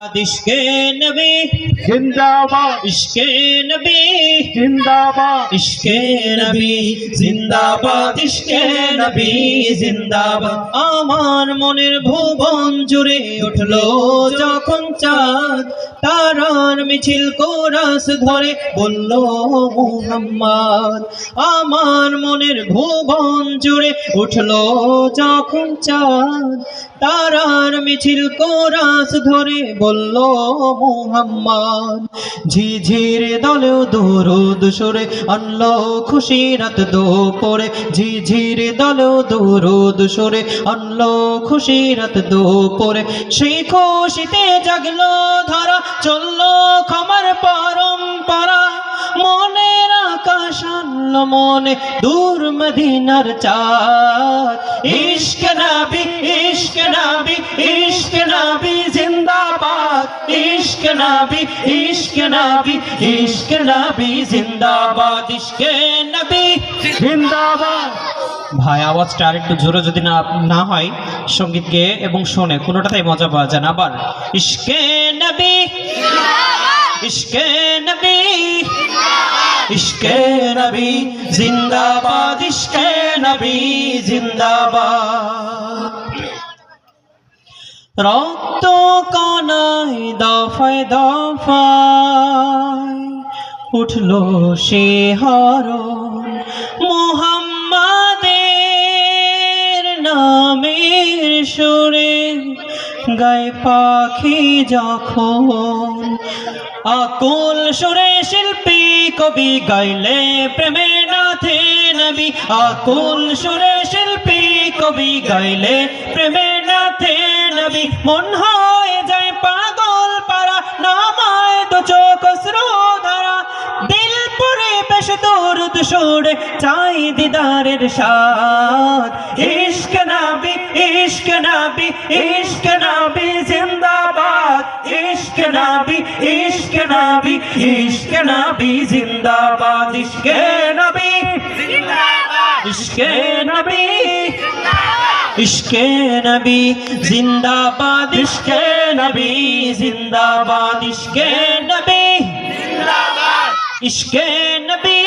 इश्क़े नबी जिंदाबाद, इश्क़े नबी जिंदाबाद, इश्क़े नबी जिंदाबाद इश्क़े नबी जिंदाबाद। আমার মনের ভুবন জুড়ে উঠলো যখন চাঁদ, তারার মিছিল কোরাস ধরে বলল মুহাম্মদ। আমার মনের ভুবন জুড়ে উঠলো যখন চাঁদ, তারার মিছিল কোরাস ধরে বলল মুহাম্মদ। ঝিঝির দলেও দুরুদ সুরে আনলো খুশি রাত দুপুরে, ঝিঝির দলেও দুরুদ সুরে আনলো খুশি রাত দুপুরে। সেই খুশিতে জাগলো ধারা, চললো ক্ষমার পরম্পরা। মনের আকাশ আনলো মনে দূর মদিনার চাঁদ। ইশক নবী ইশক নবী ইশক নবী জিন্দাবাদ, ইশক নবী ইশক নবী ইশক নবী জিন্দাবাদ, ইশকে নবী जिंदाबाद। ভাই আওয়াজটা আর একটু জোরে যদি না হয়, সঙ্গীত গেয়ে এবং শোনে কোনোটাতেই মজা পাওয়া যায় না। আবার ইশকে নবী ইশকে নবী ইশকে নবী জিন্দাবাদ, ইশকে নবী জিন্দাবাদ। রক্ত কণায় দফায় দফায় উঠলো শিহরণ, মুহাম্মাদের নামের সুরে গায়ে পাখি যখন। আকুল সুরে শিল্পী কবি গাইলে প্রেমে নাথে নবী, আকুল সুরে শিল্পী কবি গাইলে প্রেমে নাথে নবী। মন হয়ে যায় পাগল পারা, নামায় দু চোখ শ্রোধারা। দিল পুরে বেশ দরুদ সুরে চাই দিদারের স্বাদ। ইশক নবী ইশক নবী ইশক নবী জিন্দাবাদ, ইশক নবী ইশক নবী ইশক নবী জিন্দাবাদ, ইশকে নবী ইশকে নবী ইশকে নবী জিন্দাবাদ, ইশকে নবী জিন্দাবাদ, ইশকে নবী ইশকে নবী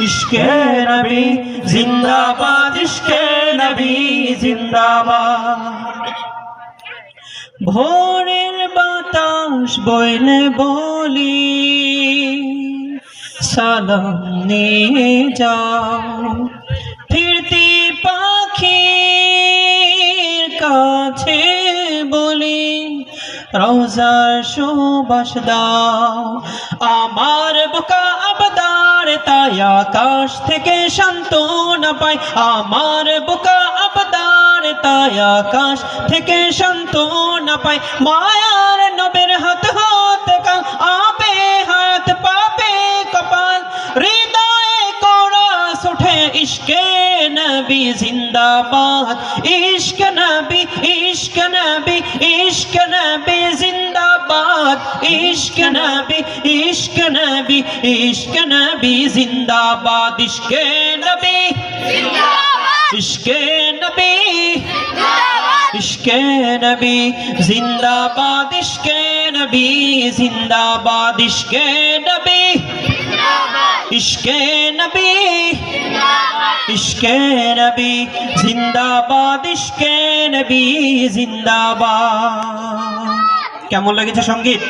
ইশকে নবী জিন্দাবাদ, ইশকে নবী জিন্দাবাদ। ভোরের বাতাস বইলে বলি সালাম নিয়ে যাও, ফিরতি পাখির কাছে বলি রওজার সুবাস দাও। আমার বোকা আবদার তাই আকাশ থেকে সান্ত্বনা পায়, আমার বোকা আবদার তাই আকাশ থেকে সান্ত্বনা পায়। মায়ার নবের হাত হতে কাল আবে হাত পাবে কপাল, হৃদয়ে কোরাস ওঠে ইশকে নবী জিন্দাবাদ, ইশক নবী ইশক নবী ইশক নবী জিন্দাবাদ, ইশক নবী ইশক নবী ইশক নবী জিন্দাবাদ, ইশকে নবী ইশকে নবী ইশকে নবী জিন্দাবাদ, ইশকে নবী জিন্দাবাদ, ইশকে নবী ইশকে নবী ইশকে নবী জিন্দাবাদ, ইশকে নবী জিন্দাবাদ। কেমন লেগেছে সঙ্গীত?